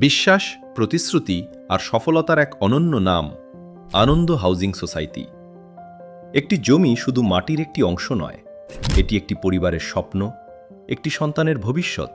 বিশ্বাস, প্রতিশ্রুতি আর সফলতার এক অনন্য নাম আনন্দ হাউজিং সোসাইটি। একটি জমি শুধু মাটির একটি অংশ নয়, এটি একটি পরিবারের স্বপ্ন, একটি সন্তানের ভবিষ্যৎ,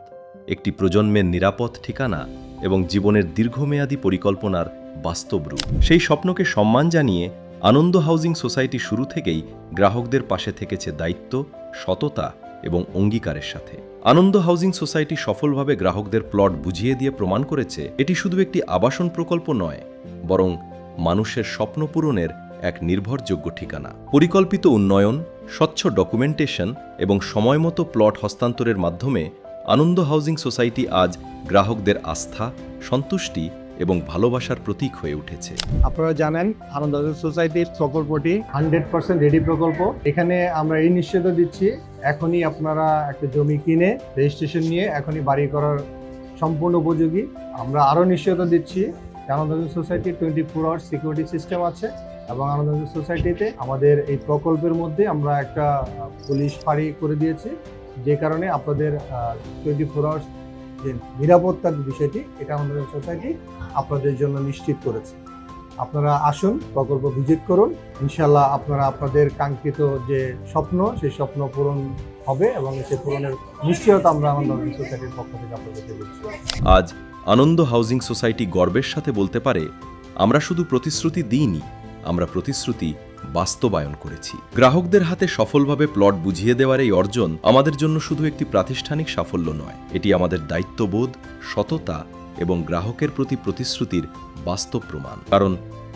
একটি প্রজন্মের নিরাপদ ঠিকানা এবং জীবনের দীর্ঘমেয়াদী পরিকল্পনার বাস্তব রূপ। সেই স্বপ্নকে সম্মান জানিয়ে আনন্দ হাউজিং সোসাইটি শুরু থেকেই গ্রাহকদের পাশে থেকেছে দায়িত্ব, সততা এবং অঙ্গীকারের সাথে। আনন্দ হাউজিং সোসাইটি সফলভাবে গ্রাহকদের প্লট বুঝিয়ে দিয়ে প্রমাণ করেছে এটি শুধু একটি আবাসন প্রকল্প নয়, বরং মানুষের স্বপ্ন পূরণের এক নির্ভরযোগ্য ঠিকানা। পরিকল্পিত উন্নয়ন, স্বচ্ছ ডকুমেন্টেশন এবং সময়মতো প্লট হস্তান্তরের মাধ্যমে আনন্দ হাউজিং সোসাইটি আজ গ্রাহকদের আস্থা, সন্তুষ্টি এবং ভালোবাসার প্রতীক হয়ে উঠেছে। আপনারা জানেন আনন্দ হাউজিং সোসাইটির প্রকল্পটি 100% রেডি প্রকল্প। এখানে আমরা এই নিশ্চয়তা দিচ্ছি, এখনই আপনারা একটা জমি কিনে রেজিস্ট্রেশন নিয়ে এখনই বাড়ি করার সম্পূর্ণ উপযোগী। আমরা আরও নিশ্চয়তা দিচ্ছি আনন্দ হাউজিং সোসাইটির 24 আওয়ার সিকিউরিটি সিস্টেম আছে এবং আনন্দ হাউজিং সোসাইটিতে আমাদের এই প্রকল্পের মধ্যে আমরা একটা পুলিশ ফাঁড়ি করে দিয়েছি, যে কারণে আপনাদের 24 আওয়ার্স যে নিরাপত্তার বিষয়টি এটা আমাদের সোসাইটি আপনাদের জন্য নিশ্চিত করেছে। আপনারা আসুন, প্রকল্প ভিজিট করুন, ইনশাল্লাহ আপনারা আপনাদের কাঙ্ক্ষিত যে স্বপ্ন সেই স্বপ্ন পূরণ হবে এবং সেই পূরণের নিশ্চয়তা আমরা আনন্দ হাউজিং সোসাইটির পক্ষ থেকে আপনাদেরকে দিচ্ছি। আজ আনন্দ হাউজিং সোসাইটি গর্বের সাথে বলতে পারে, আমরা শুধু প্রতিশ্রুতি দিইনি, আমরা প্রতিশ্রুতি বাস্তবায়ন করেছি। গ্রাহকদের হাতে সফলভাবে প্লট বুঝিয়ে দেওয়ার এই অর্জন আমাদের জন্য শুধু একটি প্রাতিষ্ঠানিক সাফল্য নয়, এটি আমাদের দায়িত্ববোধ, সততা এবং গ্রাহকের প্রতি প্রতিশ্রুতির বাস্তব প্রমাণ। কারণ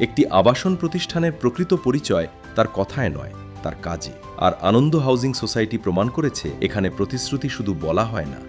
একটি আবাসন প্রতিষ্ঠানের প্রকৃত পরিচয় তার কথায় নয়, তার কাজে। আর আনন্দ হাউজিং সোসাইটি প্রমাণ করেছে এখানে প্রতিশ্রুতি শুধু বলা হয় না,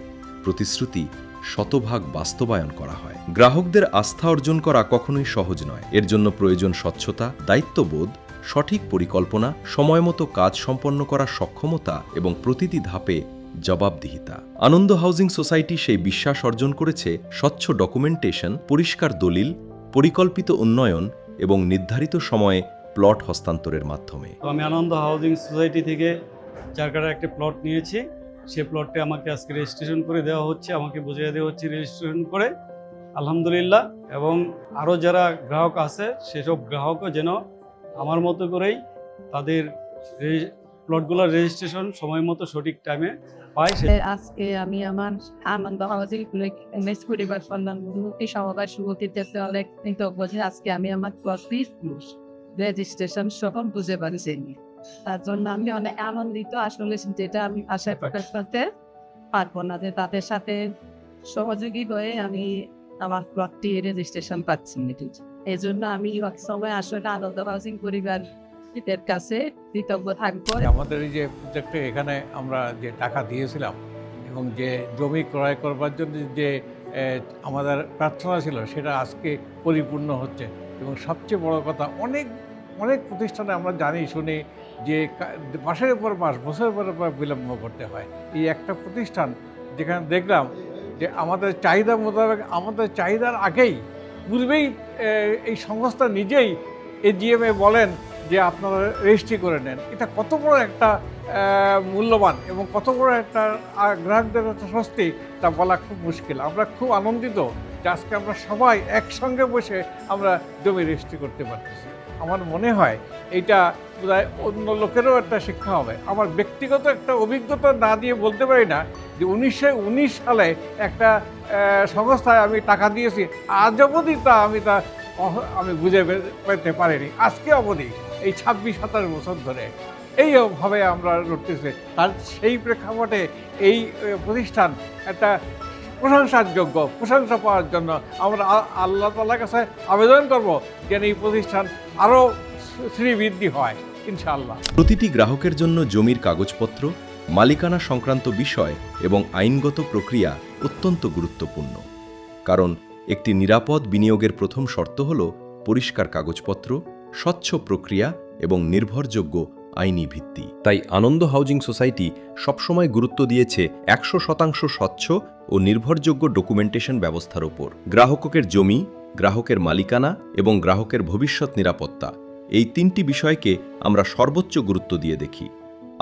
প্রতিশ্রুতি শতভাগ বাস্তবায়ন করা হয়। গ্রাহকদের আস্থা অর্জন করা কখনোই সহজ নয়। এর জন্য প্রয়োজন স্বচ্ছতা, দায়িত্ববোধ, সঠিক পরিকল্পনা, সময়মতো কাজ সম্পন্ন করার সক্ষমতা এবং প্রতিটি ধাপে জবাবদিহিতা। আনন্দ হাউজিং সোসাইটি সেই বিশ্বাস অর্জন করেছে স্বচ্ছ ডকুমেন্টেশন, পরিষ্কার দলিল, পরিকল্পিত উন্নয়ন এবং নির্ধারিত সময়ে প্লট হস্তান্তরের মাধ্যমে। আমি আনন্দ হাউজিং সোসাইটি থেকে চারকাটার একটি প্লট নিয়েছি। সেই প্লটটি আমাকে আজকে রেজিস্ট্রেশন করে দেওয়া হচ্ছে, আমাকে বুঝিয়ে দেওয়া হচ্ছে রেজিস্ট্রেশন করে, আলহামদুলিল্লাহ। এবং আরও যারা গ্রাহক আছে সেসব গ্রাহকও যেন আমার মতো করেই তাদের প্লটগুলোর রেজিস্ট্রেশন সময় মতো সঠিক টাইমে পায়। আজকে আমি আমার আনন্দ হাউজিং পরিবার কল্যাণমূলক সমবায় শুভটিতে অনেক কৃতজ্ঞ যে আজকে আমি আমার প্লটটির রেজিস্ট্রেশন সহ বুঝে পারছি। তার জন্য আমি অনেক আনন্দিত। আসলে যেটা আমি আশায় প্রকাশ করতে পারবো না, যে তাদের সাথে সহযোগী হয়ে আমি আমার প্লটটি রেজিস্ট্রেশন পাচ্ছি। এই জন্য আমি সময় আসলে আনন্দ হাউজিং পরিবার এর কাছে কৃতজ্ঞ থাকবো। আমাদের এই যে প্রজেক্টে এখানে আমরা যে টাকা দিয়েছিলাম এবং যে জমি ক্রয় করবার জন্য যে আমাদের প্রার্থনা ছিল সেটা আজকে পরিপূর্ণ হচ্ছে। এবং সবচেয়ে বড় কথা, অনেক প্রতিষ্ঠানে আমরা জানি শুনি যে মাসের পর মাস, বছরের পর পর বিলম্ব করতে হয়। এই একটা প্রতিষ্ঠান যেখানে দেখলাম যে আমাদের চাহিদা মোতাবেক, আমাদের চাহিদার আগেই পূর্বেই এই সংস্থা নিজেই এজিএমএ বলেন যে আপনারা রেজিস্ট্রি করে নেন। এটা কত বড় একটা মূল্যবান এবং কত বড় একটা গ্রাহকদের একটা স্বস্তি, তা বলা খুব মুশকিল। আমরা খুব আনন্দিত যে আজকে আমরা সবাই একসঙ্গে বসে আমরা জমি রেজিস্ট্রি করতে পারতেছি। আমার মনে হয় এইটা বোধহয় অন্য লোকেরও একটা শিক্ষা হবে। আমার ব্যক্তিগত একটা অভিজ্ঞতা না দিয়ে বলতে পারি না যে 1919 সালে একটা সংস্থায় আমি টাকা দিয়েছি, আজ অবধি আমি বুঝে পেতে পারিনি। আজকে অবধি এই 26-27 বছর ধরে এইভাবে আমরা লড়তেছি। তার সেই প্রেক্ষাপটে এই প্রতিষ্ঠান একটা প্রশংসার যোগ্য। প্রশংসা পাওয়ার জন্য আমরা আল্লাহ তাআলার কাছে আবেদন করব যেন এই প্রতিষ্ঠান আরও শ্রীবৃদ্ধি হয় ইনশাআল্লাহ। প্রতিটি গ্রাহকের জন্য জমির কাগজপত্র, মালিকানা সংক্রান্ত বিষয় এবং আইনগত প্রক্রিয়া অত্যন্ত গুরুত্বপূর্ণ। কারণ একটি নিরাপদ বিনিয়োগের প্রথম শর্ত হল পরিষ্কার কাগজপত্র, স্বচ্ছ প্রক্রিয়া এবং নির্ভরযোগ্য আইনি ভিত্তি। তাই আনন্দ হাউজিং সোসাইটি সবসময় গুরুত্ব দিয়েছে 100% স্বচ্ছ ও নির্ভরযোগ্য ডকুমেন্টেশন ব্যবস্থার ওপর। গ্রাহকের জমি, গ্রাহকের মালিকানা এবং গ্রাহকের ভবিষ্যৎ নিরাপত্তা, এই তিনটি বিষয়কে আমরা সর্বোচ্চ গুরুত্ব দিয়ে দেখি।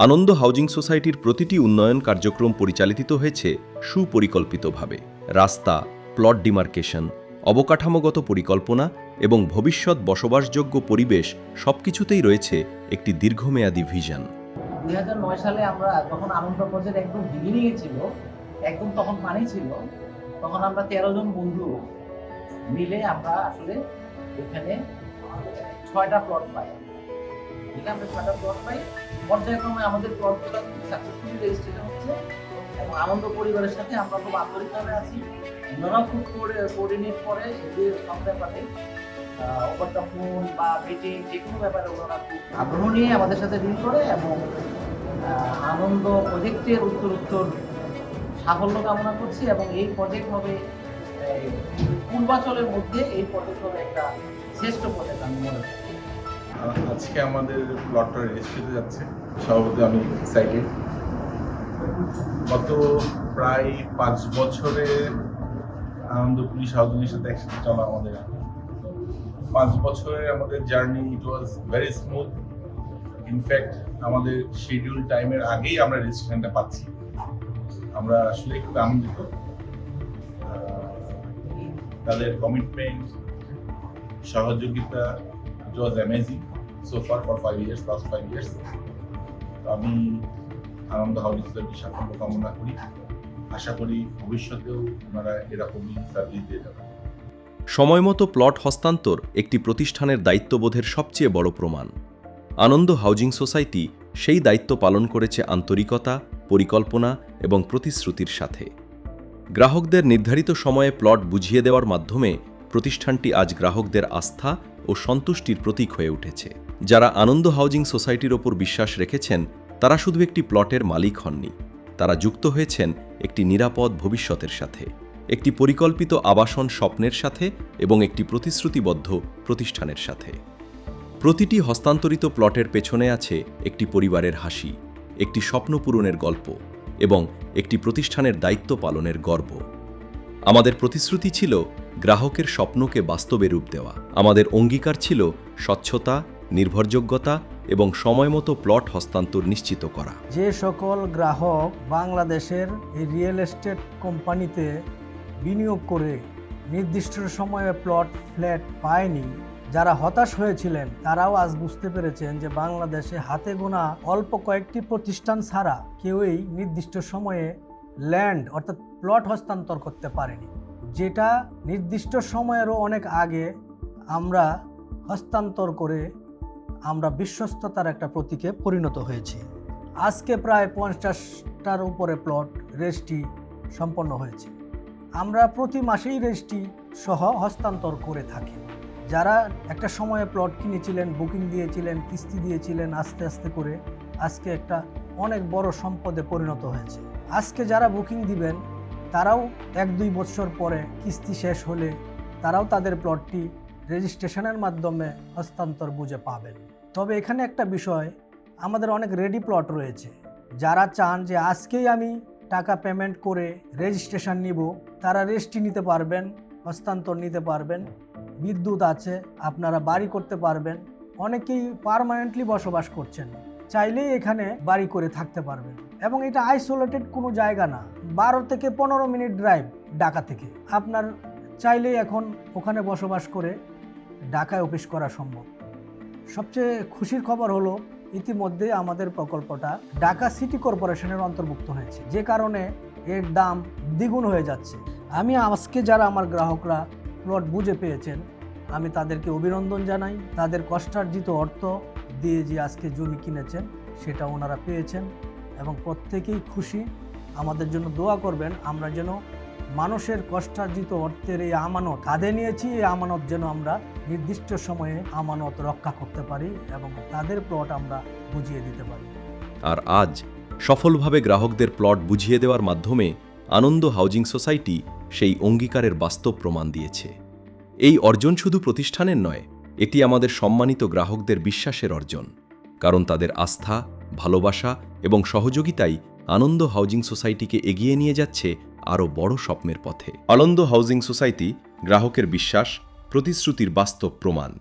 আনন্দ হাউজিং সোসাইটির প্রতিটি উন্নয়ন কার্যক্রম পরিচালিত হয়েছে সুপরিকল্পিতভাবে। রাস্তা, প্লট ডিমার্কেশন, অবকাঠামোগত পরিকল্পনা এবং ভবিষ্যৎ বসবাসযোগ্য পরিবেশ সবকিছুতেই রয়েছে একটি দীর্ঘমেয়াদী ভিশন। 2009 সালে আমরা যখন আনন্দ প্রজেক্ট একদম বিগিনিংয়ে ছিল, একদম তখন পানি ছিল, তখন আমরা 13 জন বন্ধু মিলে আমরা আসলে এখানে 6টা প্লট পাই। ঠিক আছে, আমরা 6টা প্লট পাই। পর্যায়ক্রমে আমাদের প্লটগুলো খুব সাকসেসফুলি রেজিস্ট্রেশন হচ্ছে এবং আনন্দ পরিবারের সাথে আমরা খুব আন্তরিকভাবে আছি। ওনারা খুব কোঅর্ডিনেট করে এদের সব ব্যাপারে, ওভার দ্য ফোন বা মিটিং যে কোনো ব্যাপারে ওনারা খুব আগ্রহ নিয়ে আমাদের সাথে ডিল করে এবং আনন্দ প্রজেক্টের উত্তর সাফল্য কামনা করছি এবং এই প্রজেক্ট হবে পূর্বাঞ্চলের মধ্যে এই প্রজেক্ট হবে একটা শ্রেষ্ঠ প্রজেক্ট আমি মনে করি। আজকে আমাদের প্লটটা রেজিস্ট্রি হতে যাচ্ছে, স্বভাবতই আমি এক্সাইটেড। গত প্রায় 5 বছরে আনন্দ পুলিশ হাউজিংয়ের সাথে একসাথে চলা আমাদের 5 বছরে আমাদের journey it was very smooth. In fact আমাদের শিডিউল টাইমের আগেই আমরা রেজিস্ট্রেশনটা পাচ্ছি, আমরা আসলে খুব আনন্দিত। তাদের কমিটমেন্ট, সহযোগিতা, it was amazing so far for 5 years, last 5 years। আমি আনন্দ হাউজিং সোসাইটির সাফল্য কামনা করি, আশা করি ভবিষ্যতেও ওনারা এরকমই সার্ভিস দিয়ে যাবেন। সময়মতো প্লট হস্তান্তর একটি প্রতিষ্ঠানের দায়িত্ববোধের সবচেয়ে বড় প্রমাণ। আনন্দ হাউজিং সোসাইটি সেই দায়িত্ব পালন করেছে আন্তরিকতা, পরিকল্পনা এবং প্রতিশ্রুতির সাথে। গ্রাহকদের নির্ধারিত সময়ে প্লট বুঝিয়ে দেওয়ার মাধ্যমে প্রতিষ্ঠানটি আজ গ্রাহকদের আস্থা ও সন্তুষ্টির প্রতীক হয়ে উঠেছে। যারা আনন্দ হাউজিং সোসাইটির ওপর বিশ্বাস রেখেছেন তারা শুধু একটি প্লটের মালিক হননি, তারা যুক্ত হয়েছেন একটি নিরাপদ ভবিষ্যতের সাথে, একটি পরিকল্পিত আবাসন স্বপ্নের সাথে এবং একটি প্রতিশ্রুতিবদ্ধ প্রতিষ্ঠানের সাথে। প্রতিটি হস্তান্তরিত প্লটের পেছনে আছে একটি পরিবারের হাসি, একটি স্বপ্ন পূরণের গল্প এবং একটি প্রতিষ্ঠানের দায়িত্ব পালনের গর্ব। আমাদের প্রতিশ্রুতি ছিল গ্রাহকের স্বপ্নকে বাস্তবে রূপ দেওয়া। আমাদের অঙ্গীকার ছিল স্বচ্ছতা, নির্ভরযোগ্যতা এবং সময়মতো প্লট হস্তান্তর নিশ্চিত করা। যে সকল গ্রাহক বাংলাদেশের এই রিয়েল এস্টেট কোম্পানিতে বিনিয়োগ করে নির্দিষ্ট সময়ে প্লট ফ্ল্যাট পায়নি, যারা হতাশ হয়েছিলেন, তারাও আজ বুঝতে পেরেছেন যে বাংলাদেশে হাতে গোনা অল্প কয়েকটি প্রতিষ্ঠান ছাড়া কেউই নির্দিষ্ট সময়ে ল্যান্ড অর্থাৎ প্লট হস্তান্তর করতে পারেনি, যেটা নির্দিষ্ট সময়েরও অনেক আগে আমরা হস্তান্তর করে আমরা বিশ্বস্ততার একটা প্রতীকে পরিণত হয়েছি। আজকে প্রায় 50টার উপরে প্লট রেজিস্ট্রি সম্পন্ন হয়েছে। আমরা প্রতি মাসেই রেজিস্ট্রি সহ হস্তান্তর করে থাকি। যারা একটা সময়ে প্লট কিনেছিলেন, বুকিং দিয়েছিলেন, কিস্তি দিয়েছিলেন, আস্তে আস্তে করে আজকে একটা অনেক বড় সম্পদে পরিণত হয়েছে। আজকে যারা বুকিং দিবেন তারাও 1-2 বছর পরে কিস্তি শেষ হলে তারাও তাদের প্লটটি রেজিস্ট্রেশনের মাধ্যমে হস্তান্তর বুঝে পাবেন। তবে এখানে একটা বিষয়, আমাদের অনেক রেডি প্লট রয়েছে। যারা চান যে আজকেই আমি টাকা পেমেন্ট করে রেজিস্ট্রেশন নিব, তারা রেজিস্ট্রি নিতে পারবেন, হস্তান্তর নিতে পারবেন। বিদ্যুৎ আছে, আপনারা বাড়ি করতে পারবেন। অনেকেই পার্মানেন্টলি বসবাস করছেন, চাইলেই এখানে বাড়ি করে থাকতে পারবেন। এবং এটা আইসোলেটেড কোনো জায়গা না, 12 থেকে 15 মিনিট ড্রাইভ ঢাকা থেকে। আপনার চাইলেই এখন ওখানে বসবাস করে ঢাকায় অফিস করা সম্ভব। সবচেয়ে খুশির খবর হলো ইতিমধ্যে আমাদের প্রকল্পটা ঢাকা সিটি কর্পোরেশনের অন্তর্ভুক্ত হয়েছে, যে কারণে এর দাম দ্বিগুণ হয়ে যাচ্ছে। আমি আজকে যারা আমার গ্রাহকরা প্লট বুঝে পেয়েছেন, আমি তাদেরকে অভিনন্দন জানাই। তাদের কষ্টার্জিত অর্থ দিয়ে যে আজকে জমি কিনেছেন সেটা ওনারা পেয়েছেন এবং প্রত্যেকেই খুশি। আমাদের জন্য দোয়া করবেন, আমরা যেন মানুষের কষ্টার্জিত অর্থের এই আমানত কাঁধে নিয়েছি, এই আমানত যেন আমরা নির্দিষ্ট সময়ে আমানত রক্ষা করতে পারি এবং তাদের প্লট আমরা বুঝিয়ে দিতে পারি। আর আজ সফলভাবে গ্রাহকদের প্লট বুঝিয়ে দেওয়ার মাধ্যমে আনন্দ হাউজিং সোসাইটি সেই অঙ্গীকারের বাস্তব প্রমাণ দিয়েছে। এই অর্জন শুধু প্রতিষ্ঠানের নয়, এটি আমাদের সম্মানিত গ্রাহকদের বিশ্বাসের অর্জন, কারণ তাদের আস্থা, ভালোবাসা এবং সহযোগিতাই আনন্দ হাউজিং সোসাইটিকে এগিয়ে নিয়ে যাচ্ছে আরও বড় স্বপ্নের পথে। আনন্দ হাউজিং সোসাইটি গ্রাহকের বিশ্বাস, প্রতিশ্রুতির বাস্তব প্রমাণ।